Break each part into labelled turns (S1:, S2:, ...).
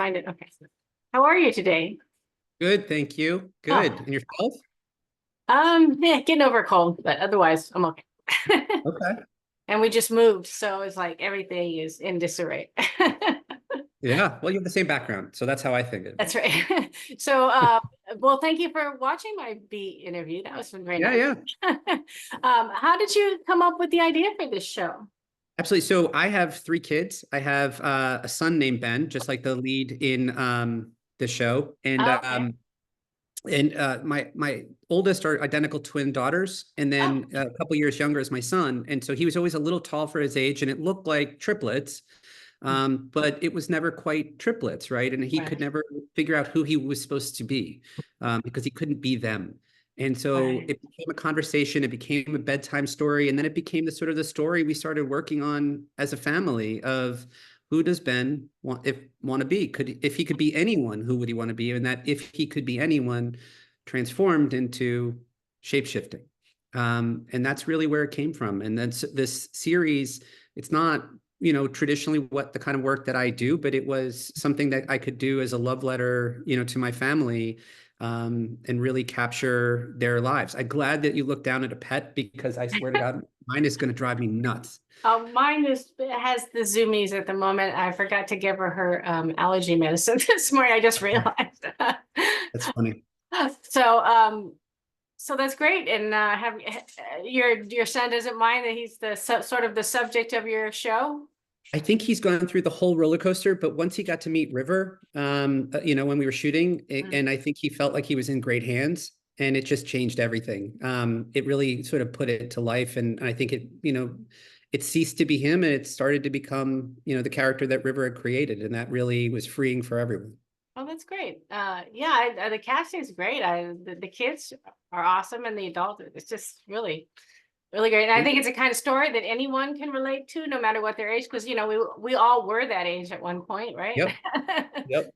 S1: find it. Okay. How are you today?
S2: Good, thank you. Good.
S1: Oh,
S2: And yourself?
S1: yeah, getting over a cold, but otherwise I'm okay.
S2: Okay.
S1: And we just moved, so it's like everything is in disarray.
S2: Yeah. Well, you have the same background, so that's how I think it.
S1: That's right. So, well, thank you for watching my bee interview. That was very
S2: Yeah,
S1: nice.
S2: yeah.
S1: How did you come up with the idea for this show?
S2: Absolutely. So I have three kids. I have a son named Ben, just like the lead in the show,
S1: Oh, okay.
S2: and my oldest are identical twin daughters, and
S1: Oh,
S2: then a couple years younger is my son, and so he was always a little tall for his age, and it looked like triplets. But it was never quite triplets, right? And he could
S1: right,
S2: never figure out who he was supposed to be because he couldn't be them. And so
S1: right.
S2: it became a conversation, it became a bedtime story, and then it became the sort of the story we started working on as a family of who does Ben want to be? If he could be anyone, who would he want to be? And that if he could be anyone, transformed into shapeshifting. And that's really where it came from. And that's this series. It's not traditionally what the kind of work that I do, but it was something that I could do as a love letter, to my family, and really capture their lives. I'm glad that you looked down at a pet because I swear to God, mine is going to drive me nuts.
S1: Mine has the zoomies at the moment. I forgot to give her allergy medicine this morning. I just realized.
S2: That's funny.
S1: So, so that's great. And have your son doesn't mind that he's the sort of the subject of your show?
S2: I think he's gone through the whole roller coaster, but once he got to meet River, when we were shooting,
S1: Mm.
S2: and I think he felt like he was in great hands, and it just changed everything. It really sort of put it to life, and I think it ceased to be him, and it started to become, the character that River had created, and that really was freeing for everyone.
S1: Oh, that's great. Yeah, the casting is great. The kids are awesome, and the adults, it's just really, really great. And I think it's a kind of story that anyone can relate to, no matter what their age, because we all were that age at one point, right?
S2: Yep, yep.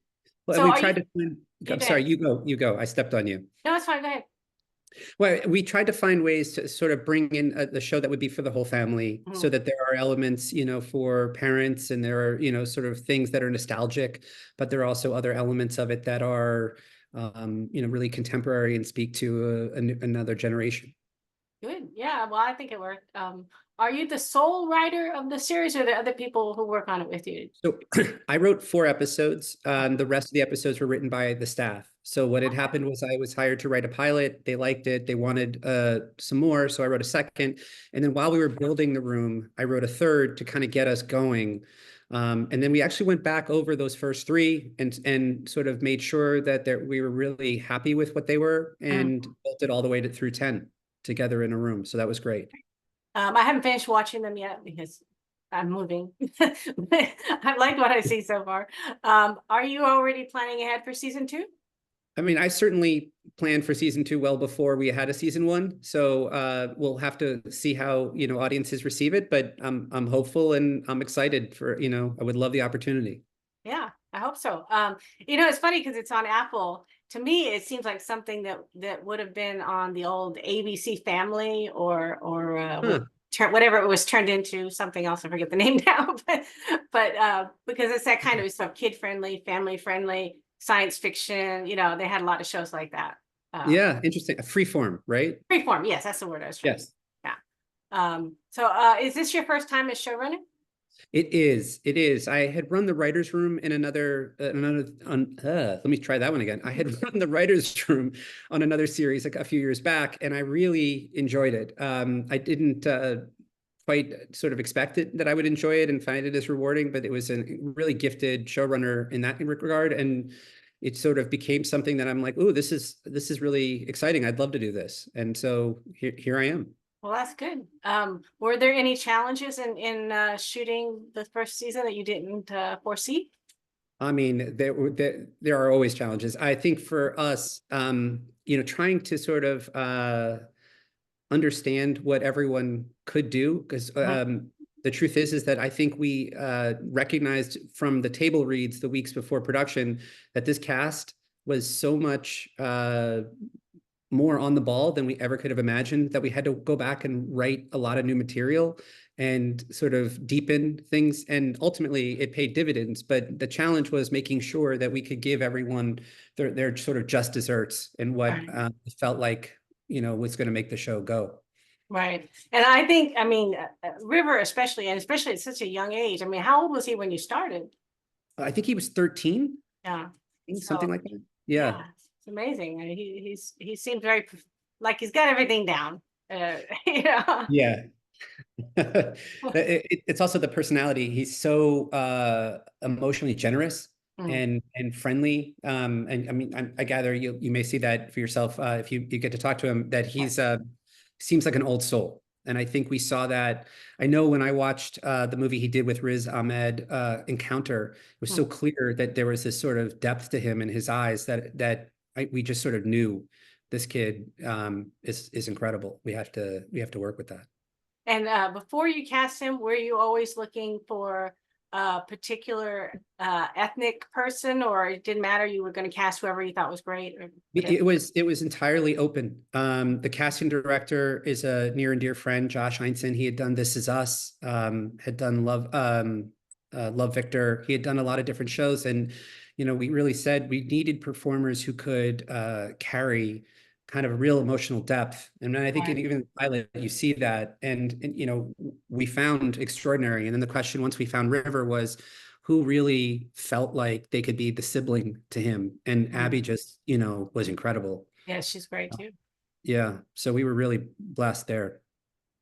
S2: Well,
S1: So
S2: we
S1: are you?
S2: tried to find.
S1: You
S2: I'm
S1: go
S2: sorry,
S1: ahead.
S2: you go. I stepped on you.
S1: No, it's fine. Go ahead.
S2: Well, we tried to find ways to sort of bring in the show that would be for the whole family so
S1: Mhm.
S2: that there are elements, for parents, and there are, sort of things that are nostalgic, but there are also other elements of it that are, really contemporary and speak to another generation.
S1: Good. Yeah. Well, I think it worked. Are you the sole writer of the series, or are there other people who work on it with you?
S2: So I wrote 4 episodes.
S1: Okay.
S2: The rest of the episodes were written by the staff. So what had
S1: Okay.
S2: happened was I was hired to write a pilot. They liked it. They wanted some more. So I wrote a second. And then while we were building the room, I wrote a third to kind of get us going. And then we actually went back over those first three and sort of made sure that we were really happy with what they were
S1: Mm.
S2: and built it all the way through 10 together in a room. So that was great.
S1: I haven't finished watching them yet because I'm moving. I like what I see so far. Are you already planning ahead for season two?
S2: I mean, I certainly planned for season 2 well before we had a season 1. So we'll have to see how, audiences receive it. But I'm hopeful and I'm excited for, I would love the opportunity.
S1: Yeah, I hope so. It's funny because it's on Apple. To me, it seems like something that would have been on the old ABC Family, or
S2: Huh.
S1: whatever it was turned into, something else. I forget the name now, but because it's that kind of stuff, kid friendly, family friendly, science fiction. They had a lot of shows like that. Um,
S2: Yeah, interesting. A freeform, right?
S1: Freeform, yes, that's the word I was trying to.
S2: Yes,
S1: Yeah. So is this your first time as showrunner?
S2: it is. It is. I had run the writer's room in let me try that one again. I had run the writer's room on another series like a few years back, and I really enjoyed it. I didn't quite sort of expected that I would enjoy it and find it as rewarding, but it was a really gifted showrunner in that regard. And it sort of became something that I'm like, oh, this is really exciting. I'd love to do this. And so here I am.
S1: Well, that's good. Were there any challenges in shooting the first season that you didn't foresee?
S2: I mean, there are always challenges. I think for us, trying to sort of understand what everyone could do, because
S1: Mhm.
S2: the truth is that I think we recognized from the table reads the weeks before production that this cast was so much more on the ball than we ever could have imagined, that we had to go back and write a lot of new material and sort of deepen things. And ultimately it paid dividends. But the challenge was making sure that we could give everyone their sort of just desserts and what
S1: Right.
S2: felt like, was going to make the show go.
S1: Right. And I think, I mean, River especially, and especially at such a young age. I mean, how old was he when you started?
S2: I think he was 13,
S1: Yeah.
S2: something
S1: So,
S2: like that. Yeah.
S1: yeah, it's amazing. And he seems very like he's got everything down. You know.
S2: Yeah. It's also the personality. He's so emotionally generous
S1: Mm,
S2: and friendly. And I mean, I gather you may see that for yourself if you get to talk to him. That
S1: yeah.
S2: he's seems like an old soul, and I think we saw that. I know when I watched the movie he did with Riz Ahmed, Encounter, it was so
S1: Mm.
S2: clear that there was this sort of depth to him in his eyes that we just sort of knew this kid is incredible. We have to work with that.
S1: And before you cast him, were you always looking for a particular ethnic person, or it didn't matter? You were going to cast whoever you thought was great, or whatever?
S2: It was entirely open. The casting director is a near and dear friend, Josh Heinsohn. He had done This Is Us, had done Love Victor. He had done a lot of different shows, and we really said we needed performers who could carry kind of a real emotional depth. And I think
S1: Right.
S2: even in the pilot, you see that, and we found extraordinary. And then the question once we found River was, who really felt like they could be the sibling to him. And
S1: Mm.
S2: Abby just, was incredible.
S1: Yeah, she's great too.
S2: Yeah. So we were really blessed there.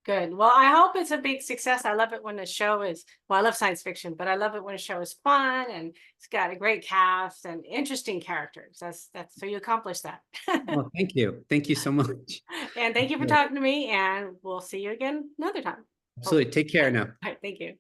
S1: Good. Well, I hope it's a big success. I love it when a show is, well, I love science fiction, but I love it when a show is fun and it's got a great cast and interesting characters. That's so you accomplish that.
S2: Well, thank you. Thank you so much.
S1: And thank you for talking to me, and we'll see you again another time. Hopefully.
S2: Absolutely. Take care now.
S1: All right, thank you.